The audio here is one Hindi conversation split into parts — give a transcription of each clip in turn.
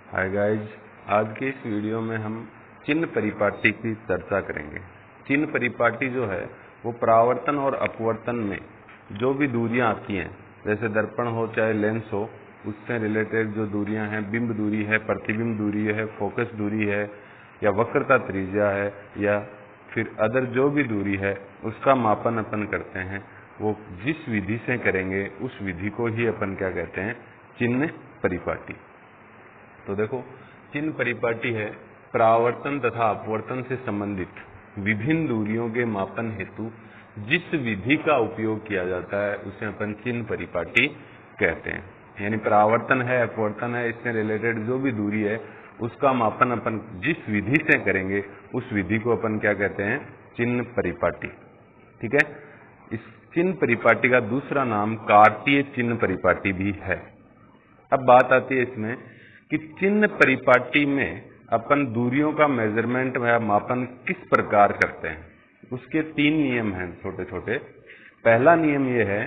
हाय गाइज, आज के इस वीडियो में हम चिन्ह परिपाटी की चर्चा करेंगे। चिन्ह परिपाटी जो है वो परावर्तन और अपवर्तन में जो भी दूरियां आती हैं, जैसे दर्पण हो चाहे लेंस हो, उससे रिलेटेड जो दूरियां हैं, बिंब दूरी है, प्रतिबिंब दूरी है, फोकस दूरी है, या वक्रता त्रिज्या है, या फिर अदर जो भी दूरी है उसका मापन अपन करते हैं। वो जिस विधि से करेंगे उस विधि को ही अपन क्या कहते हैं, चिन्ह परिपाटी। तो देखो, चिन्ह परिपाटी है परावर्तन तथा अपवर्तन से संबंधित विभिन्न दूरियों के मापन हेतु जिस विधि का उपयोग किया जाता है उसे अपन चिन्ह परिपाटी कहते हैं। यानी परावर्तन है, अपवर्तन है, इससे रिलेटेड जो भी दूरी है उसका मापन अपन जिस विधि से करेंगे उस विधि को अपन क्या कहते हैं, चिन्ह परिपाटी। ठीक है। इस चिन्ह परिपाटी का दूसरा नाम कार्तीय चिन्ह परिपाटी भी है। अब बात आती है इसमें कि चिन्ह परिपाटी में अपन दूरियों का मेजरमेंट या मापन किस प्रकार करते हैं। उसके 3 नियम हैं छोटे छोटे। पहला नियम यह है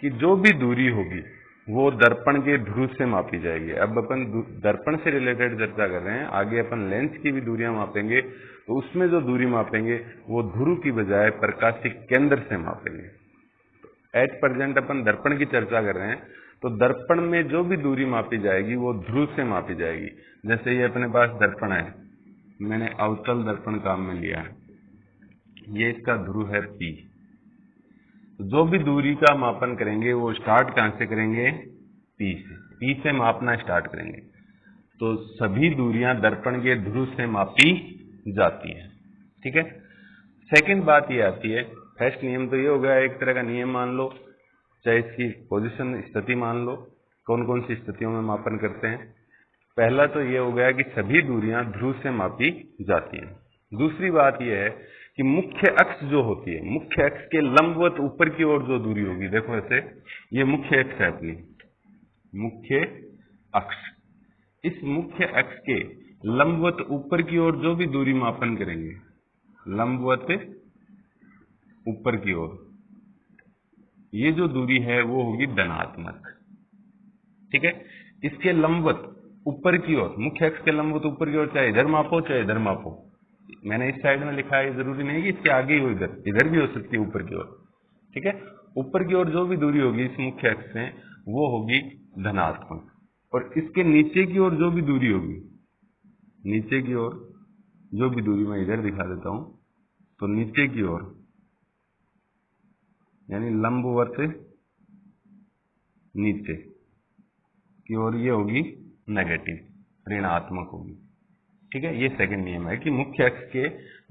कि जो भी दूरी होगी वो दर्पण के ध्रुव से मापी जाएगी। अब अपन दर्पण से रिलेटेड चर्चा कर रहे हैं, आगे अपन लेंस की भी दूरियां मापेंगे, तो उसमें जो दूरी मापेंगे वो ध्रुव की बजाय प्रकाशिक केंद्र से मापेंगे। एट प्रेजेंट अपन दर्पण की चर्चा कर रहे हैं, तो दर्पण में जो भी दूरी मापी जाएगी वो ध्रुव से मापी जाएगी। जैसे ये अपने पास दर्पण है, मैंने अवतल दर्पण काम में लिया है, ये इसका ध्रुव है P। जो भी दूरी का मापन करेंगे वो स्टार्ट कहां से करेंगे, P से। P से मापना स्टार्ट करेंगे तो सभी दूरियां दर्पण के ध्रुव से मापी जाती है। ठीक है। सेकंड बात ये आती है, फर्स्ट नियम तो ये हो गया, एक तरह का नियम मान लो, चाहे इसकी पोजीशन स्थिति मान लो, कौन कौन सी स्थितियों में मापन करते हैं। पहला तो ये हो गया कि सभी दूरियां ध्रुव से मापी जाती हैं। दूसरी बात यह है कि मुख्य अक्ष जो होती है, मुख्य अक्ष के लंबवत ऊपर की ओर जो दूरी होगी, देखो ऐसे, ये मुख्य अक्ष है अपनी, मुख्य अक्ष। इस मुख्य अक्ष के लंबवत ऊपर की ओर जो भी दूरी मापन करेंगे, लंबवत ऊपर की ओर, ये जो दूरी है वो होगी धनात्मक। ठीक है। इसके लंबवत ऊपर की ओर, मुख्य अक्ष के लंबवत ऊपर की ओर, चाहे इधर मापो चाहे इधर मापो, मैंने इस साइड में लिखा है, जरूरी नहीं कि इसके आगे ही हो, इधर भी हो सकती है ऊपर की ओर। ठीक है। ऊपर की ओर जो भी दूरी होगी इस मुख्य अक्ष से वो होगी धनात्मक, और इसके नीचे की ओर जो भी दूरी होगी, नीचे की ओर जो भी दूरी, मैं इधर दिखा देता हूं, तो नीचे की ओर यानी लंबवत नीचे की ओर ये होगी नेगेटिव, ऋणात्मक होगी। ठीक है। ये सेकंड नियम है कि मुख्य अक्ष के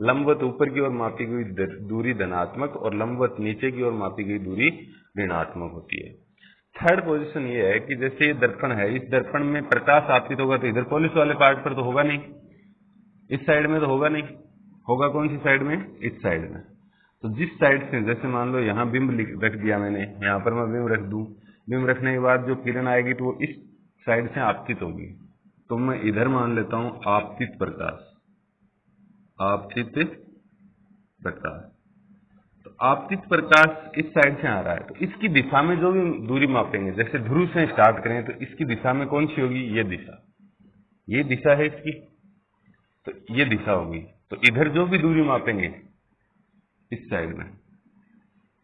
लंबवत ऊपर की ओर मापी गई दूरी धनात्मक और लंबवत नीचे की ओर मापी गई दूरी ऋणात्मक होती है। थर्ड पोजीशन ये है कि जैसे ये दर्पण है, इस दर्पण में प्रकाश आपतित होगा तो इधर पॉलिश वाले पार्ट पर तो होगा नहीं, इस साइड में तो होगा नहीं, होगा कौन सी साइड में, इस साइड में। तो जिस साइड से, जैसे मान लो यहाँ बिंब रख दिया मैंने, यहाँ पर मैं बिंब रख दूं, बिंब रखने के बाद जो किरण आएगी तो वो इस साइड से आपतित होगी, तो मैं इधर मान लेता हूं आपतित प्रकाश, आपतित प्रकाश। तो आपतित प्रकाश इस साइड से आ रहा है, तो इसकी दिशा में जो भी दूरी मापेंगे, जैसे ध्रुव से स्टार्ट करें तो इसकी दिशा में कौन सी होगी, ये दिशा, ये दिशा है इसकी, तो ये दिशा होगी। तो इधर जो भी दूरी मापेंगे इस साइड में,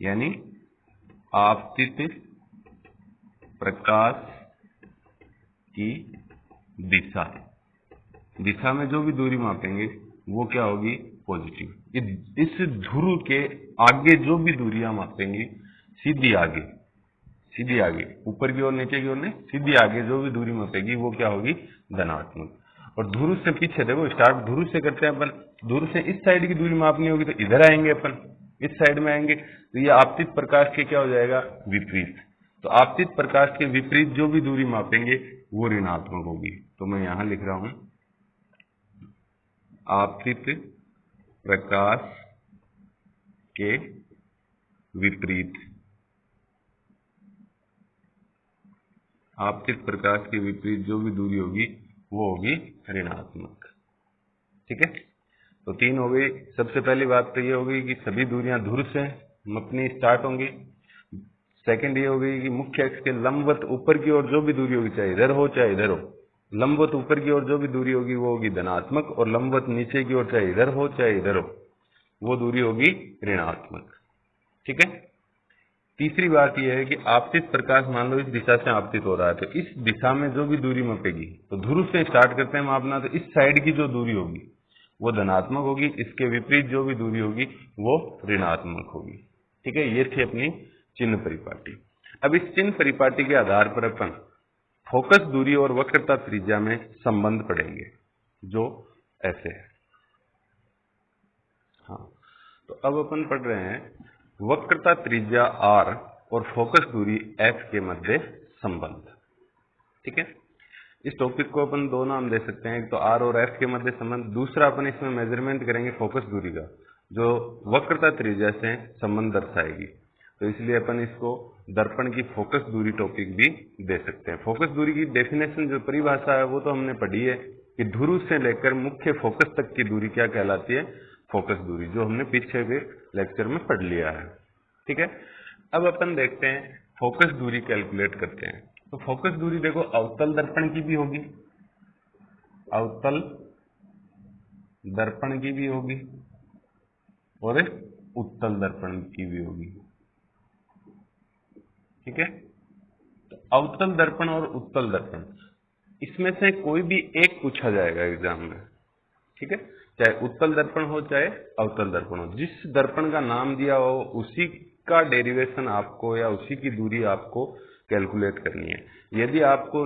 यानी आपतित प्रकाश की दिशा, दिशा में जो भी दूरी मापेंगे वो क्या होगी, पॉजिटिव। इस ध्रुव के आगे जो भी दूरियां मापेंगी, सीधी आगे, सीधी आगे, ऊपर की ओर नीचे की ओर नहीं, सीधी आगे जो भी दूरी मापेगी वो क्या होगी, धनात्मक। और ध्रुव से पीछे देखो, स्टार्ट ध्रुव से करते हैं अपन, ध्रुव से इस साइड की दूरी मापनी होगी तो इधर आएंगे अपन, इस साइड में आएंगे, तो ये आपतित प्रकाश के क्या हो जाएगा, विपरीत। तो आपतित प्रकाश के विपरीत जो भी दूरी मापेंगे वो ऋणात्मक होगी। तो मैं यहां लिख रहा हूं, आपतित प्रकाश के विपरीत, आपतित प्रकाश के विपरीत जो भी दूरी होगी वो होगी ऋणात्मक। ठीक है। तो 3 हो गई। सबसे पहली बात तो ये हो गई कि सभी दूरियां ध्रुव से मापनी स्टार्ट होंगी। सेकंड ये हो गई कि मुख्य अक्ष के लंबवत ऊपर की ओर जो भी दूरी होगी, चाहे इधर हो चाहे इधर हो, लंबवत ऊपर की ओर जो भी दूरी होगी वो होगी धनात्मक, और लंबवत नीचे की ओर चाहे इधर हो चाहे इधर हो वो दूरी होगी ऋणात्मक। ठीक है। तीसरी बात यह है कि आपतित प्रकाश मान लो इस दिशा से आपतित हो रहा है, तो इस दिशा में जो भी दूरी मापेगी, तो ध्रुव से स्टार्ट करते हैं मापना, तो इस साइड की जो दूरी होगी वो धनात्मक होगी, इसके विपरीत जो भी दूरी होगी वो ऋणात्मक होगी। ठीक है, ये थी अपनी चिन्ह परिपाटी। अब इस चिन्ह परिपाटी के आधार पर अपन फोकस दूरी और वक्रता त्रिज्या में संबंध पढ़ेंगे, जो ऐसे है। हाँ, तो अब अपन पढ़ रहे हैं वक्रता त्रिज्या r और फोकस दूरी f के मध्य संबंध। ठीक है, इस टॉपिक को अपन दो नाम दे सकते हैं, एक तो r और f के मध्य संबंध, दूसरा अपन इसमें मेजरमेंट करेंगे फोकस दूरी का, जो वक्रता त्रिज्या से संबंध दर्शाएगी। तो इसलिए अपन इसको दर्पण की फोकस दूरी टॉपिक भी दे सकते हैं। फोकस दूरी की डेफिनेशन जो परिभाषा है वो तो हमने पढ़ी है कि ध्रुव से लेकर मुख्य फोकस तक की दूरी क्या कहलाती है, फोकस दूरी, जो हमने पीछे के लेक्चर में पढ़ लिया है। ठीक है, अब अपन देखते हैं फोकस दूरी कैलकुलेट करते हैं। तो फोकस दूरी देखो अवतल दर्पण की भी होगी, अवतल दर्पण की भी होगी और उत्तल दर्पण की भी होगी। ठीक है, तो अवतल दर्पण और उत्तल दर्पण, इसमें से कोई भी एक पूछा जाएगा एग्जाम में। ठीक है, चाहे उत्तल दर्पण हो चाहे अवतल दर्पण हो, जिस दर्पण का नाम दिया हो उसी का डेरिवेशन आपको या उसी की दूरी आपको कैलकुलेट करनी है। यदि आपको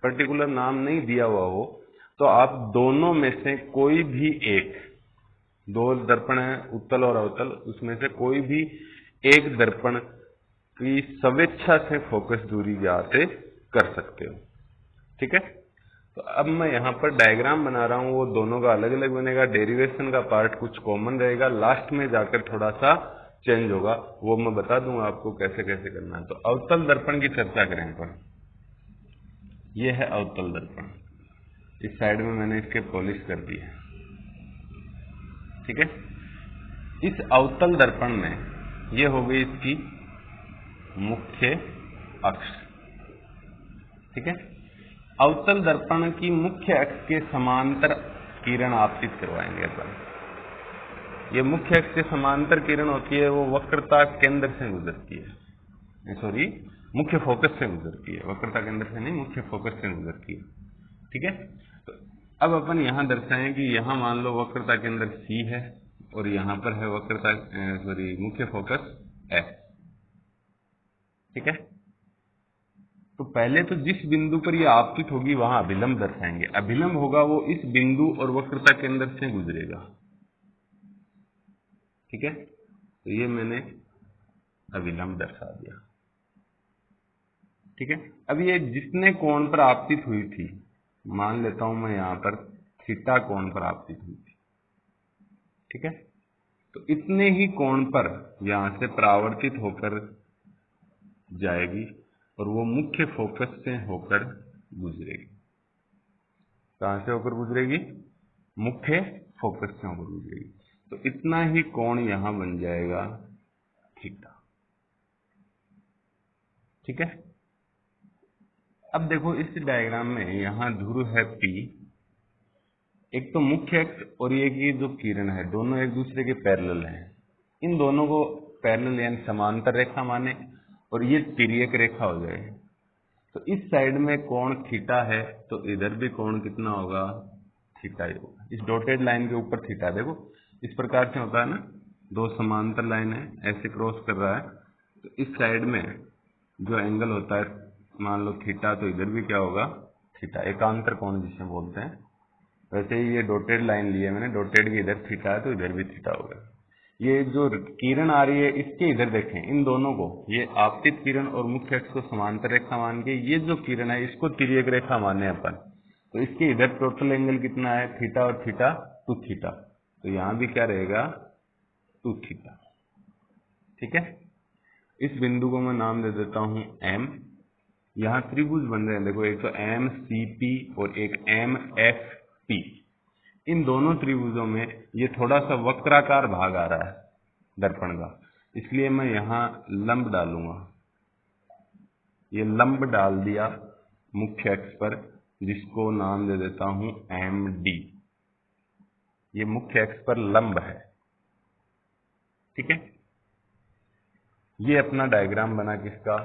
पर्टिकुलर नाम नहीं दिया हुआ हो तो आप दोनों में से कोई भी एक, दो दर्पण है उत्तल और अवतल, उसमें से कोई भी एक दर्पण की स्वेच्छा से फोकस दूरी ज्ञात कर सकते हो। ठीक है, तो अब मैं यहाँ पर डायग्राम बना रहा हूँ, वो दोनों का अलग अलग बनेगा, डेरिवेशन का पार्ट कुछ कॉमन रहेगा, लास्ट में जाकर थोड़ा सा चेंज होगा, वो मैं बता दूंगा आपको कैसे कैसे करना है। तो अवतल दर्पण की चर्चा करें पर, ये है अवतल दर्पण, इस साइड में मैंने इसके पॉलिश कर दी है। ठीक है, इस अवतल दर्पण में ये हो गई इसकी मुख्य अक्ष। ठीक है, अवतल दर्पण की मुख्य अक्ष के समांतर किरण आपतित करवाएंगे अपन। ये मुख्य अक्ष के समांतर किरण होती है, वो वक्रता केंद्र से गुजरती है, सॉरी मुख्य फोकस से गुजरती है, वक्रता केंद्र से नहीं, मुख्य फोकस से गुजरती है। ठीक है, तो अब अपन यहां दर्शाएं कि यहां मान लो वक्रता केंद्र C है और यहां पर है वक्रता सॉरी मुख्य फोकस F। ठीक है, तो पहले तो जिस बिंदु पर यह आपतित होगी वहां अभिलंब दर्शाएंगे। अभिलंब होगा वो इस बिंदु और वक्रता केंद्र से गुजरेगा। ठीक है, तो ये मैंने अभिलंब दर्शा दिया। ठीक है, अब ये जितने कोण पर आपतित हुई थी, मान लेता हूं मैं यहां पर थीटा कोण पर आपतित हुई थी। ठीक है, तो इतने ही कोण पर यहां से परावर्तित होकर जाएगी और वो मुख्य फोकस से होकर गुजरेगी। कहां से होकर गुजरेगी, मुख्य फोकस से होकर गुजरेगी। तो इतना ही कोण यहां बन जाएगा थीटा। ठीक है, अब देखो इस डायग्राम में यहां ध्रुव है P, एक तो मुख्य अक्ष और ये की जो किरण है दोनों एक दूसरे के पैरेलल हैं। इन दोनों को पैरेलल यानी समांतर रेखा माने और ये तिर्यक रेखा हो जाए। तो इस साइड में कोण थीटा है तो इधर भी कोण कितना होगा, थीटा ही होगा। इस डॉटेड लाइन के ऊपर थीटा, देखो इस प्रकार से होता है ना, दो समांतर लाइन है ऐसे क्रॉस कर रहा है, तो इस साइड में जो एंगल होता है मान लो थीटा, तो इधर भी क्या होगा थीटा, एकांतर कोण जिसे बोलते हैं। वैसे ही ये डॉटेड लाइन ली है मैंने, डॉटेड की इधर थीटा है तो इधर भी थीटा होगा। ये जो किरण आ रही है इसके इधर देखें, इन दोनों को, ये आपतित किरण और मुख्य अक्ष को समांतर रेखा मान के ये जो किरण है इसको तिर्यक रेखा माने अपन, तो इसके इधर टोटल एंगल कितना है थीटा और थीटा 2 थीटा, तो यहां भी क्या रहेगा 2 थीटा। ठीक है, इस बिंदु को मैं नाम दे देता हूं M। यहां त्रिभुज बन रहे हैं, देखो एक तो MCP और एक MFP। इन दोनों त्रिभुजों में ये थोड़ा सा वक्राकार भाग आ रहा है दर्पण का, इसलिए मैं यहां लंब डालूंगा। ये लंब डाल दिया मुख्य अक्ष पर जिसको नाम दे देता हूं MD। ये मुख्य अक्ष पर लंब है, ठीक है। ये अपना डायग्राम बना किसका,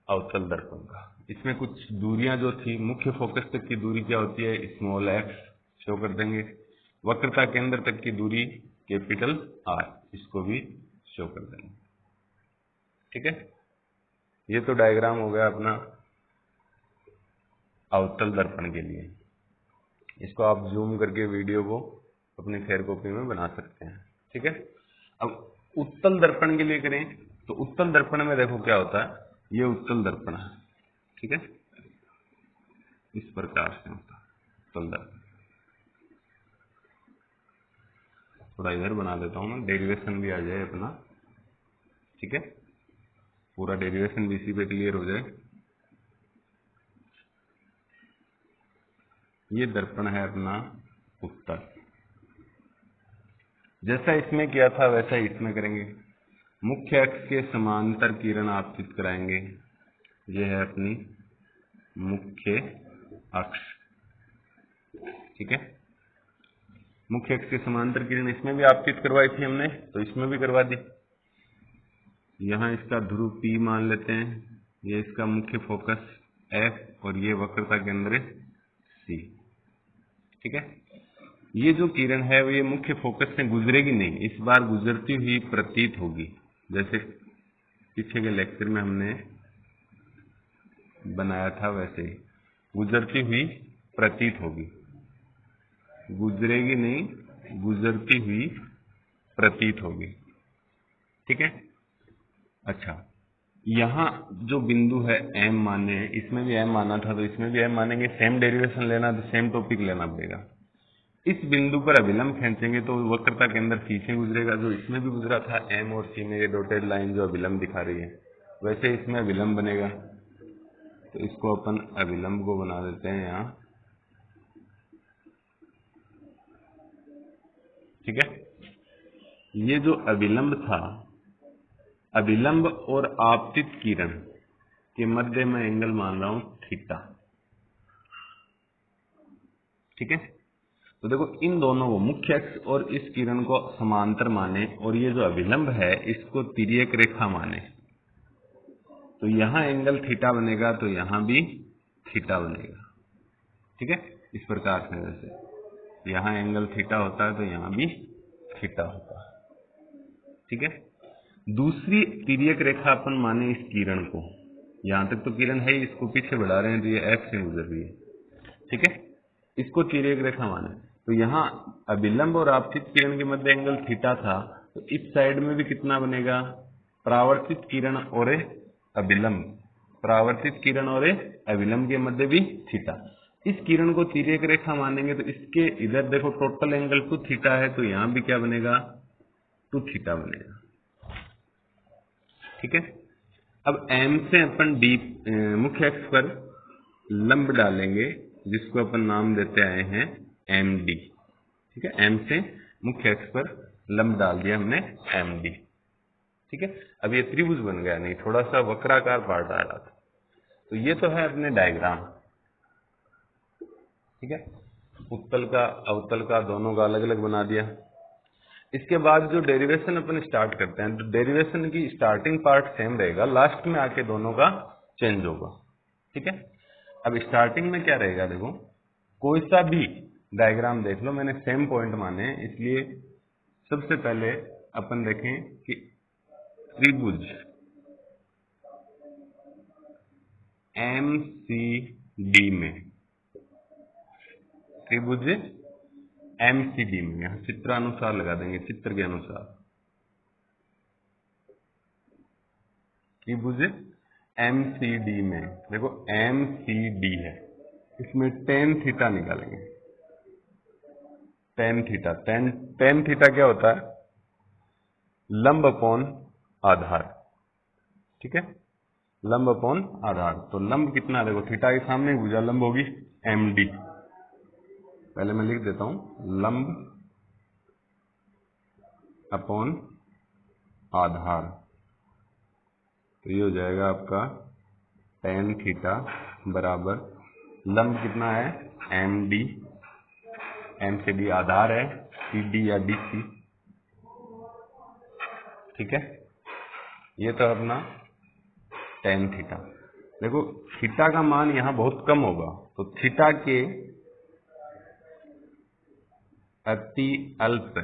अवतल दर्पण का। इसमें कुछ दूरियां जो थी, मुख्य फोकस तक की दूरी क्या होती है, स्मॉल f शो कर देंगे। वक्रता केंद्र तक की दूरी कैपिटल R, इसको भी शो कर देंगे, ठीक है। ये तो डायग्राम हो गया अपना अवतल दर्पण के लिए। इसको आप जूम करके वीडियो को अपनी फेयर कॉपी में बना सकते हैं, ठीक है। अब उत्तल दर्पण के लिए करें तो उत्तल दर्पण में देखो क्या होता है, ये उत्तल दर्पण है, ठीक है। इस प्रकार से होता है उत्तल दर्पण। थोड़ा इधर बना देता हूं मैं, डेरिवेशन भी आ जाए अपना, ठीक है। पूरा डेरिवेशन भी इसी पे क्लियर हो जाए। ये दर्पण है अपना उत्तल। जैसा इसमें किया था वैसा इसमें करेंगे। मुख्य अक्ष के समांतर किरण आपतित कराएंगे। ये है अपनी मुख्य अक्ष, ठीक है। मुख्य अक्ष के समांतर किरण इसमें भी आपतित करवाई थी हमने, तो इसमें भी करवा दी। यहां इसका ध्रुव P मान लेते हैं, ये इसका मुख्य फोकस F और ये वक्रता केंद्र C, ठीक है। ये जो किरण है वो ये मुख्य फोकस से गुजरेगी नहीं, इस बार गुजरती हुई प्रतीत होगी। जैसे पीछे के लेक्चर में हमने बनाया था वैसे ही गुजरती हुई प्रतीत होगी, गुजरेगी नहीं, गुजरती हुई प्रतीत होगी, ठीक है। अच्छा, यहाँ जो बिंदु है M माने, इसमें भी M माना था तो इसमें भी M मानेंगे। सेम डेरिवेशन लेना तो सेम टॉपिक लेना पड़ेगा। इस बिंदु पर अभिलंब खींचेंगे तो वक्रता के अंदर C से गुजरेगा, जो इसमें भी गुजरा था M और C में, ये डॉटेड लाइन जो अभिलंब दिखा रही है, वैसे इसमें अभिलंब बनेगा। तो इसको अपन अभिलंब को बना देते हैं यहाँ, ठीक है। ये जो अभिलंब था, अभिलंब और आपतित किरण के मध्य में एंगल मान रहा हूं थीटा, ठीक है। तो देखो इन दोनों को, मुख्य अक्ष और इस किरण को समांतर माने और ये जो अभिलंब है इसको तिर्यक रेखा माने, तो यहां एंगल थीटा बनेगा, तो यहां भी थीटा बनेगा, ठीक है। इस प्रकार से जैसे यहां एंगल थीटा होता है तो यहां भी थीटा होता है, ठीक है। दूसरी तिर्यक रेखा अपन माने इस किरण को, यहां तक तो किरण है, इसको पीछे बढ़ा रहे हैं तो ये F से गुजर रही है, ठीक है। इसको तिर्यक रेखा माने, तो यहाँ अभिलंब और आपतित किरण के मध्य एंगल थीटा था, तो इस साइड में भी कितना बनेगा, परावर्तित किरण और अभिलंब, परावर्तित किरण और अभिलंब के मध्य भी थीटा। इस किरण को तिर्यक रेखा मानेंगे तो इसके इधर देखो टोटल एंगल 2 थीटा है, तो यहां भी क्या बनेगा, 2 थीटा बनेगा, ठीक है। अब M से अपन D मुख्य अक्ष पर लंब डालेंगे, जिसको अपन नाम देते आए हैं MD, ठीक है। M से मुख्य अक्ष पर लंब डाल दिया हमने MD, ठीक है। अब ये त्रिभुज बन गया, नहीं थोड़ा सा वक्राकार पार्ट आ रहा था। तो ये तो है अपने डायग्राम, ठीक है। उत्तल का अवतल का दोनों का अलग अलग बना दिया। इसके बाद जो डेरिवेशन अपन स्टार्ट करते हैं, तो डेरिवेशन की स्टार्टिंग पार्ट सेम रहेगा, लास्ट में आके दोनों का चेंज होगा, ठीक है। अब स्टार्टिंग में क्या रहेगा, देखो कोई सा भी डायग्राम देख लो, मैंने सेम पॉइंट माने, इसलिए सबसे पहले अपन देखें कि त्रिभुज MCD में, त्रिभुज MCD में, यहां चित्रानुसार लगा देंगे, चित्र के अनुसार त्रिभुज MCD में, देखो MCD है, इसमें tan थीटा निकालेंगे, tan थीटा, tan थीटा क्या होता है, लंब अपॉन आधार, ठीक है, लंब अपॉन आधार। तो लंब कितना, देखो थीटा के सामने भुजा लंब होगी MD, पहले मैं लिख देता हूं, लंब अपॉन आधार, तो ये हो जाएगा आपका tan थीटा बराबर, लंब कितना है एम डी, एम से डी आधार है, सी डी या डी सी, ठीक है। ये तो अपना टेन थीटा। देखो थीटा का मान यहां बहुत कम होगा, तो थीटा के अति अल्प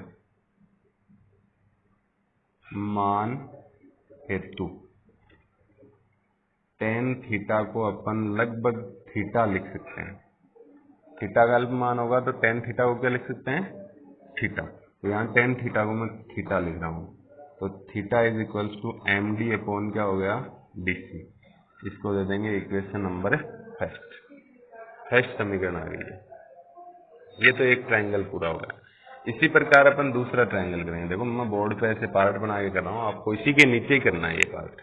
मान हेतु टेन थीटा को अपन लगभग थीटा लिख सकते हैं। थीटा का अल्प मान होगा तो टेन थीटा को क्या लिख सकते हैं, थीटा। तो यहाँ टेन थीटा को मैं थीटा लिख रहा हूँ, तो theta is equals to M D upon क्या हो गया, डी सी। इसको दे देंगे इक्वेशन नंबर फर्स्ट समीकरण आ गई है। ये तो एक ट्रायंगल पूरा हो गया। इसी प्रकार अपन दूसरा ट्रायंगल करेंगे। देखो मैं बोर्ड पे ऐसे पार्ट बना के कर रहा हूँ, आपको इसी के नीचे ही करना है ये पार्ट,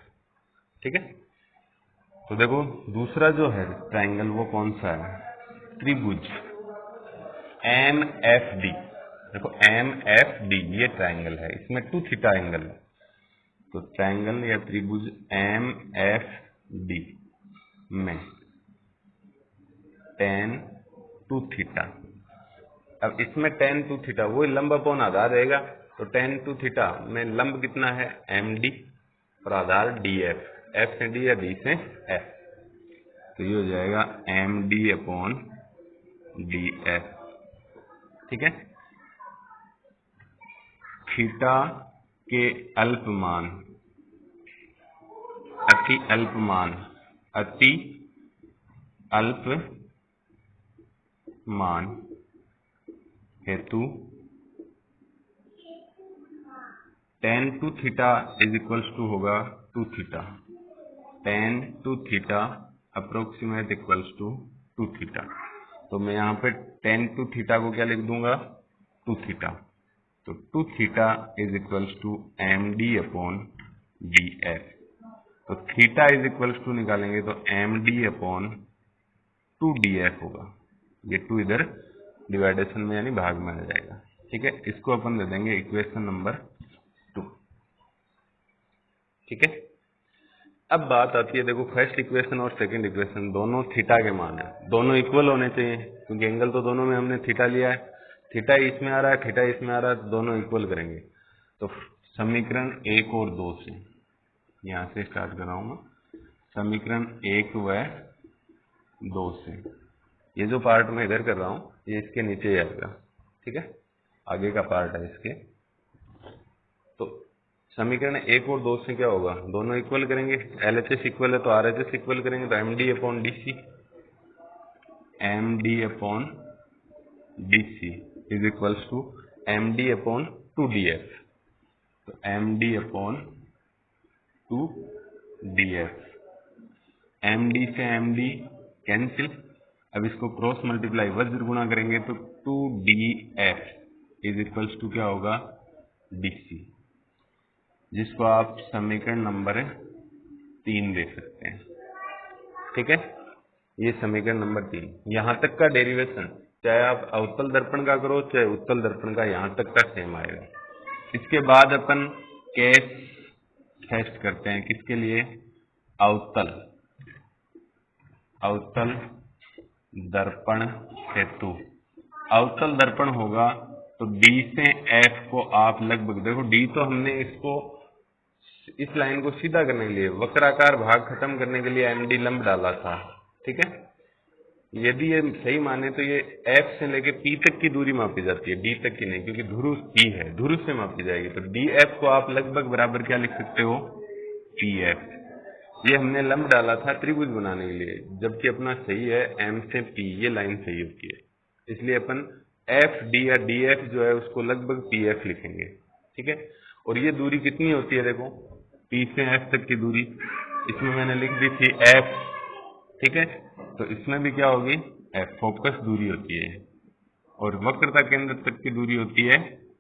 ठीक है। तो देखो दूसरा जो है ट्रायंगल वो कौन सा है, त्रिभुज एम एफ डी। देखो एम एफ डी ये ट्रायंगल है, इसमें 2 थीटा एंगल है। तो ट्रायंगल या त्रिभुज एम एफ डी में tan 2 थीटा। अब इसमें tan 2 थीटा वो लंब अपॉन आधार रहेगा, तो tan 2 थीटा में लंब कितना है, एम डी, और आधार डी एफ, एफ से डी या डी से एफ। तो ये हो जाएगा M D upon D F, ठीक है। थीटा के अल्प मान, अति अल्प मान, अति अल्प मान हेतु tan 2 theta is equals to होगा 2 theta, tan 2 theta approximate equals to 2 theta. तो मैं यहाँ पे tan 2 थीटा को क्या लिख दूंगा, 2 थीटा। तो 2 theta is equals to M D upon D F. तो थीटा इज इक्वल्स टू निकालेंगे तो M D upon 2 D F होगा। ये 2 इधर डिवाइडेशन में यानी भाग में आ जाएगा, ठीक है। इसको अपन दे देंगे इक्वेशन नंबर 2, ठीक है। अब बात आती है, देखो फर्स्ट इक्वेशन और सेकंड इक्वेशन दोनों थीटा के मान है, दोनों इक्वल होने चाहिए, क्योंकि एंगल तो दोनों में हमने थीटा लिया है। थीटा इसमें आ रहा है, थीटा इसमें आ रहा है, तो दोनों इक्वल करेंगे। तो समीकरण 1 और 2 से, यहां से स्टार्ट कर रहा हूं मैं, समीकरण 1 व 2 से, ये जो पार्ट मैं इधर कर रहा हूं ये इसके नीचे ही आएगा, ठीक है, आगे का पार्ट है इसके। तो समीकरण 1 और 2 से क्या होगा, दोनों इक्वल करेंगे, एलएचएस इक्वल है तो आरएचएस इक्वल करेंगे, तो MD upon DC, MD upon DC is equals to MD upon 2df। तो एमडी अपॉन 2df, एमडी से एमडी कैंसिल, अब इसको क्रॉस मल्टीप्लाई वज्र गुणा करेंगे तो 2df इज इक्वल्स टू क्या होगा, डीसी, जिसको आप समीकरण नंबर 3 दे सकते हैं, ठीक है। ये समीकरण नंबर 3, यहां तक का डेरिवेशन चाहे आप अवतल दर्पण का करो चाहे उत्तल दर्पण का, यहां तक का सेम आएगा। इसके बाद अपन केस टेस्ट करते हैं, किसके लिए, अवतल दर्पण हेतु। अवतल दर्पण होगा तो D से F को आप लगभग, देखो D तो हमने इसको, इस लाइन को सीधा करने के लिए, वक्राकार भाग खत्म करने के लिए एमडी लंब डाला था, ठीक है। यदि ये सही माने तो ये F से लेके P तक की दूरी मापी जाती है, D तक की नहीं, क्योंकि ध्रुव P है, ध्रुव से मापी जाएगी। तो DF को आप लगभग बराबर क्या लिख सकते हो, PF। ये हमने लंब डाला था त्रिभुज बनाने के लिए, जबकि अपना सही है M से P, ये लाइन सही होती है, इसलिए अपन FD या DF जो है उसको लगभग PF लिखेंगे, ठीक है। और ये दूरी कितनी होती है, देखो P से F तक की दूरी, इसमें मैंने लिख दी थी F, ठीक है। तो इसमें भी क्या होगी, F फोकस दूरी होती है, और वक्रता केंद्र तक की दूरी होती है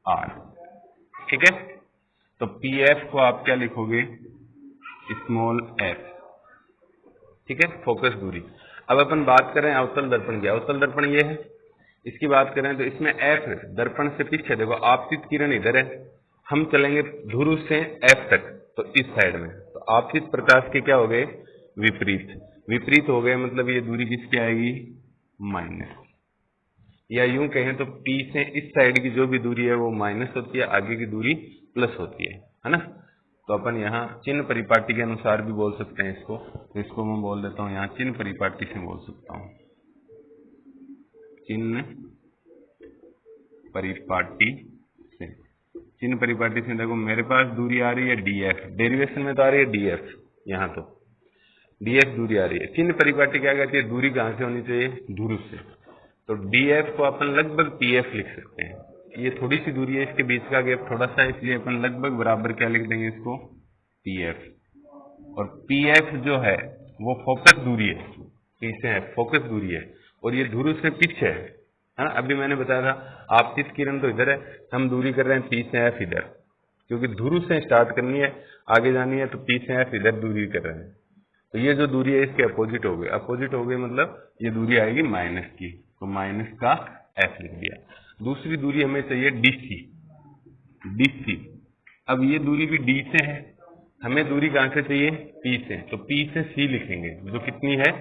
R, ठीक है। तो PF को आप क्या लिखोगे, स्मॉल f, ठीक है, फोकस दूरी। अब अपन बात करें अवतल दर्पण की, अवतल दर्पण ये है, इसकी बात करें तो इसमें f दर्पण से पीछे, देखो आपतित किरण इधर है, हम चलेंगे ध्रुव से f तक, तो इस साइड में, तो आपतित प्रकाश के क्या हो गए, विपरीत, विपरीत हो गए, मतलब ये दूरी किसकी आएगी, माइनस, या यूं कहें तो P से इस साइड की जो भी दूरी है वो माइनस होती है, आगे की दूरी प्लस होती है ना। तो अपन यहाँ चिन्ह परिपाटी के अनुसार भी बोल सकते हैं इसको, तो इसको मैं बोल देता हूँ यहाँ चिन्ह परिपाटी से बोल सकता हूँ, चिन्ह परिपाटी से। चिन्ह परिपाटी से देखो मेरे पास दूरी आ रही है df, डेरिवेशन में तो आ रही है df, यहाँ तो df दूरी आ रही है। चिन्ह परिपाटी क्या कहती है, दूरी कहाँ से होनी चाहिए, ध्रुव से। तो df को अपन लगभग pf लिख सकते हैं, ये थोड़ी सी दूरी है, इसके बीच का गैप थोड़ा सा, इसलिए अपन लगभग बराबर क्या लिख देंगे इसको, pf। और pf जो है वो फोकस दूरी है, P से है फोकस दूरी है, और ये ध्रुव से पीछे है ना। अभी मैंने बताया था आपतित किरण तो इधर है, हम दूरी कर रहे हैं P से F इधर, क्योंकि ध्रुव से स्टार्ट करनी है, आगे जानी है, तो P से F इधर दूरी कर रहे हैं। तो ये जो दूरी है इसके अपोजिट हो गई, अपोजिट हो गई मतलब ये दूरी आएगी माइनस की, तो माइनस का F लिख दिया। दूसरी दूरी हमें चाहिए DC। अब ये दूरी भी D से है, हमें दूरी कहां से चाहिए, P से, तो P से C लिखेंगे जो कितनी है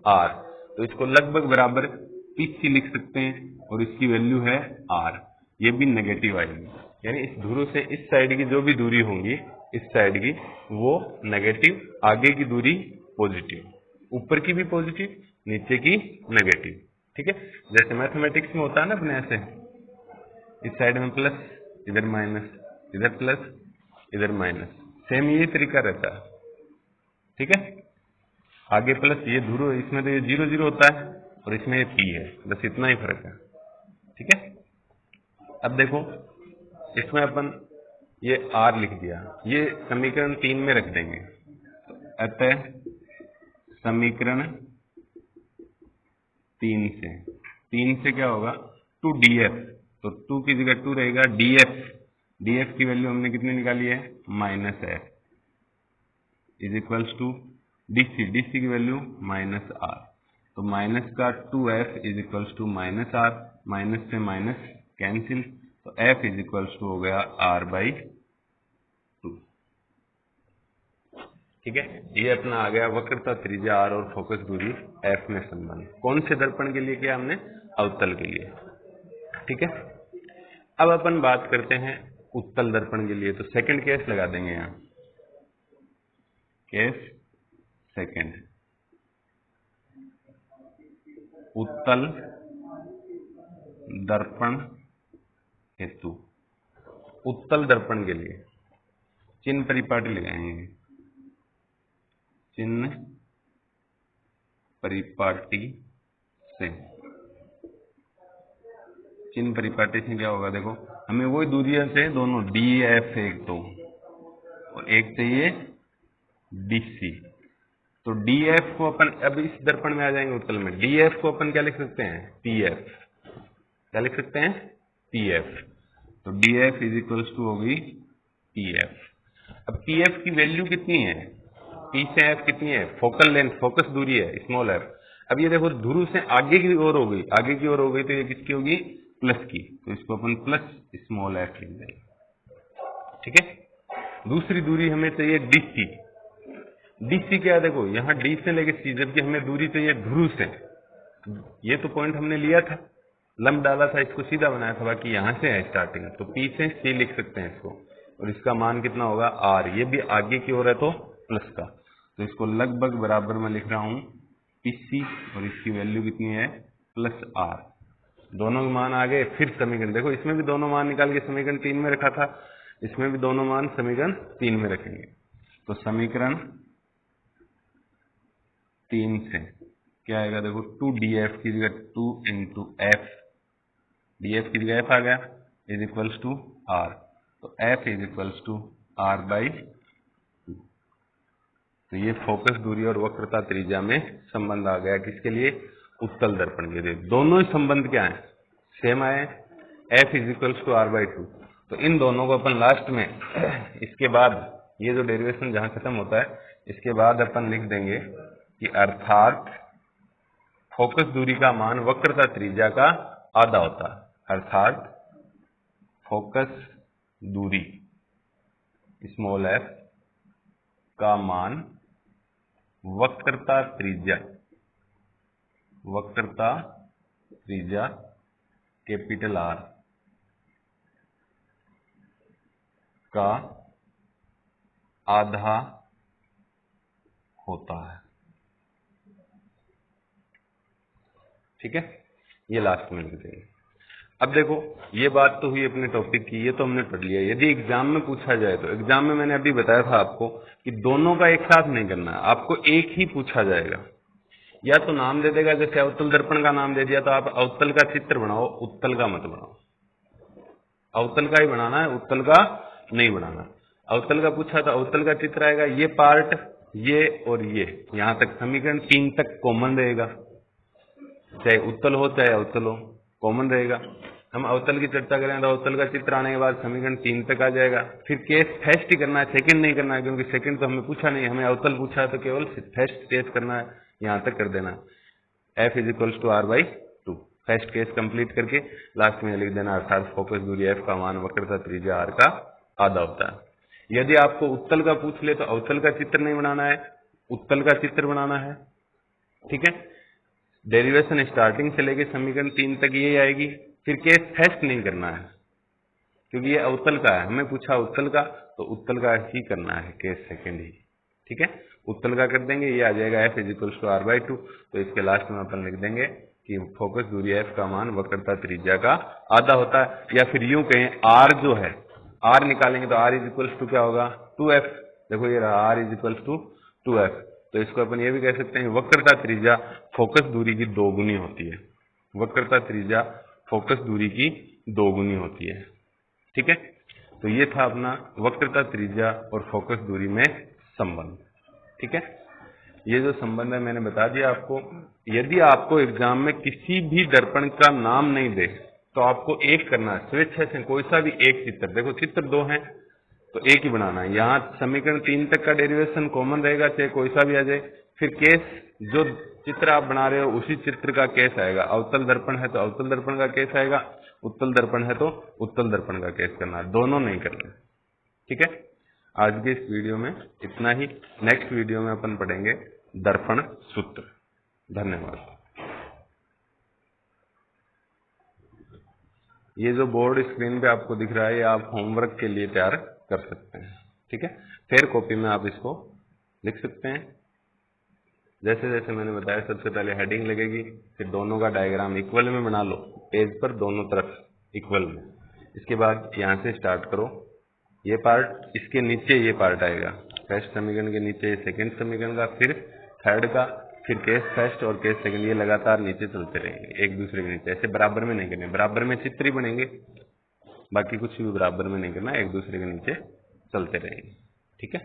R, तो इसको लगभग बराबर PC लिख सकते हैं, और इसकी वैल्यू है R। ये भी नेगेटिव आएगी, यानी इस ध्रुव से इस साइड की जो भी दूरी होंगी, इस साइड की वो नेगेटिव, आगे की दूरी पॉजिटिव, ऊपर की भी पॉजिटिव, नीचे की नेगेटिव। ठीक है, जैसे मैथमेटिक्स में होता है ना अपने ऐसे, इस साइड में प्लस, इधर माइनस, इधर प्लस, इधर माइनस, सेम ये तरीका रहता है। ठीक है, आगे प्लस, ये ध्रुव, इसमें तो ये 0 0 होता है, और इसमें ये P है, बस इतना ही फर्क है। ठीक है, अब देखो इसमें अपन ये R लिख दिया, ये समीकरण 3 में रख देंगे। अतः समीकरण 3 से क्या होगा, 2df, तो 2 की जगह 2 रहेगा, df की वैल्यू हमने कितनी निकाली है, minus f, is equals to dc की वैल्यू माइनस r, तो माइनस का 2f is equals to minus r, minus से माइनस कैंसिल, तो f इज इक्वल्स टू हो गया r/2। ठीक है, ये अपना आ गया वक्रता त्रिज्या r और फोकस दूरी f में संबंध। कौन से दर्पण के लिए किया हमने, अवतल के लिए। ठीक है, अब अपन बात करते हैं उत्तल दर्पण के लिए, तो सेकंड केस लगा देंगे यहाँ, केस सेकंड, उत्तल दर्पण हेतु। उत्तल दर्पण के लिए चिन्ह परिपाटी लगाएंगे, चिन्ह परिपाटी से। चिन्ह परिपाटी से क्या होगा, देखो हमें वही दूरियां से दोनों DF एक तो, और एक चाहिए DC, तो DF को अपन अब इस दर्पण में आ जाएंगे उत्तल में, DF को अपन क्या लिख सकते हैं, PF, क्या लिख सकते हैं, PF, तो DF इज इक्वल्स टू होगी PF। अब PF की वैल्यू कितनी है, P से F कितनी है, फोकल लेंथ, फोकस दूरी है, स्मॉल f। अब ये देखो ध्रुव से आगे की ओर हो गई, आगे की ओर हो गई, तो ये किसकी होगी, प्लस की, तो इसको अपन प्लस स्मॉल f लिख देंगे। ठीक है, दूसरी दूरी हमें चाहिए DC क्या है, देखो यहाँ D से लेके C, जबकि हमें दूरी चाहिए ध्रुव से, ये तो पॉइंट हमने लिया था, लंब डाला था, इसको सीधा बनाया था, बाकी यहाँ से है स्टार्टिंग, तो P से C लिख सकते हैं इसको, और इसका मान कितना होगा R, ये भी आगे की ओर है तो प्लस का, तो इसको लगभग बराबर में लिख रहा हूं PC, और इसकी वैल्यू कितनी है, प्लस R। दोनों के मान आ गए, फिर समीकरण देखो, इसमें भी दोनों मान निकाल के समीकरण 3 में रखा था, इसमें भी दोनों मान समीकरण 3 में रखेंगे, तो समीकरण 3 से क्या आएगा, देखो 2df की जगह 2 इंटू f, df की जगह f आ गया, इज इक्वल्स टू r, तो f is equals to r/2। तो ये फोकस दूरी और वक्रता त्रिज्या में संबंध आ गया, किसके लिए, उत्तल दर्पण के लिए। दोनों ही संबंध क्या है, सेम आए, f is equals to r/2। तो इन दोनों को अपन लास्ट में, इसके बाद ये जो डेरिवेशन जहां खत्म होता है, इसके बाद अपन लिख देंगे कि अर्थात फोकस दूरी का मान वक्रता त्रिज्या का आधा होता है, अर्थात फोकस दूरी स्मॉल f का मान वक्रता त्रिज्या कैपिटल आर का आधा होता है। ठीक है, ये लास्ट में लिख देंगे। अब देखो, ये बात तो हुई अपने टॉपिक की, ये तो हमने पढ़ लिया। यदि एग्जाम में पूछा जाए तो एग्जाम में मैंने अभी बताया था आपको कि दोनों का एक साथ नहीं करना है, आपको एक ही पूछा जाएगा। या तो नाम दे देगा, जैसे अवतल दर्पण का नाम दे दिया तो आप अवतल का चित्र बनाओ, उत्तल का मत बनाओ। अवतल का ही बनाना है, उत्तल का नहीं बनाना। अवतल का पूछा तो अवतल का चित्र आएगा, ये पार्ट, ये और ये, यहां तक समीकरण 3 तक कॉमन रहेगा, चाहे उत्तल हो चाहे अवतल हो, कॉमन रहेगा। हम अवतल की चर्चा करें तो अवतल का चित्र आने के बाद समीकरण 3 तक आ जाएगा। फिर केस फर्स्ट ही करना है, सेकंड नहीं करना है, क्योंकि सेकंड तो हमें पूछा नहीं, हमें अवतल पूछा है तो केवल फर्स्ट केस करना है, यहां तक कर देना। F is equals to R/2, first case complete करके लास्ट में लिख देना, अर्थात फोकस दूरी F का मान वक्रता त्रिज्या R का आधा होता है। यदि आपको उत्तल का पूछ ले तो अवतल का चित्र नहीं बनाना है, उत्तल का चित्र बनाना है। ठीक है, डेरिवेशन स्टार्टिंग से लेके समीकरण 3 तक ये आएगी। फिर केस फर्स्ट नहीं करना है, क्योंकि ये अवतल का है, हमें पूछा उत्तल का, तो उत्तल का ही करना है, केस सेकंड ही। ठीक है, उत्तल का कर देंगे, ये आ जाएगा F is equals to R/2। तो इसके लास्ट में अपन लिख देंगे कि फोकस दूरी F का मान वक्रता त्रिज्या का आधा होता है। या फिर यूं कहें, R जो है, R निकालेंगे तो R इज इक्वल्स टू क्या होगा, 2F। देखो ये रहा, R is equals to 2F। तो इसको अपन ये भी कह सकते हैं, वक्रता त्रिज्या फोकस दूरी की दोगुनी होती है। वक्रता त्रिज्या फोकस दूरी की दोगुनी होती है। ठीक है, तो ये था अपना वक्रता त्रिज्या और फोकस दूरी में संबंध। ठीक है, ये जो संबंध है मैंने बता दिया आपको। यदि आपको एग्जाम में किसी भी दर्पण का नाम नहीं दे तो आपको एक करना है, स्वेच्छा से कोई सा भी एक चित्र, देखो चित्र दो हैं तो एक ही बनाना है। यहाँ समीकरण 3 तक का डेरिवेशन कॉमन रहेगा, चाहे कोई सा भी आ जाए। फिर केस, जो चित्र आप बना रहे हो उसी चित्र का केस आएगा। अवतल दर्पण है तो अवतल दर्पण का केस आएगा, उत्तल दर्पण है तो उत्तल दर्पण का केस करना है, दोनों नहीं करना। ठीक है, आज के इस वीडियो में इतना ही। नेक्स्ट वीडियो में अपन पढ़ेंगे दर्पण सूत्र। धन्यवाद। ये जो बोर्ड स्क्रीन पे आपको दिख रहा है, ये आप होमवर्क के लिए तैयार कर सकते हैं। ठीक है, फिर कॉपी में आप इसको लिख सकते हैं। जैसे जैसे मैंने बताया, सबसे पहले हेडिंग लगेगी, फिर दोनों का डायग्राम इक्वल में बना लो, पेज पर दोनों तरफ इक्वल में। इसके बाद यहाँ से स्टार्ट करो, ये पार्ट, इसके नीचे ये पार्ट आएगा, फर्स्ट समीकरण के नीचे सेकंड समीकरण का, फिर थर्ड का, फिर केस फर्स्ट और केस सेकंड, ये लगातार नीचे चलते रहेंगे एक दूसरे के नीचे। ऐसे बराबर में नहीं करने, बराबर में चित्र ही बनेंगे, बाकी कुछ भी बराबर में नहीं करना, एक दूसरे के नीचे चलते रहेंगे। ठीक है।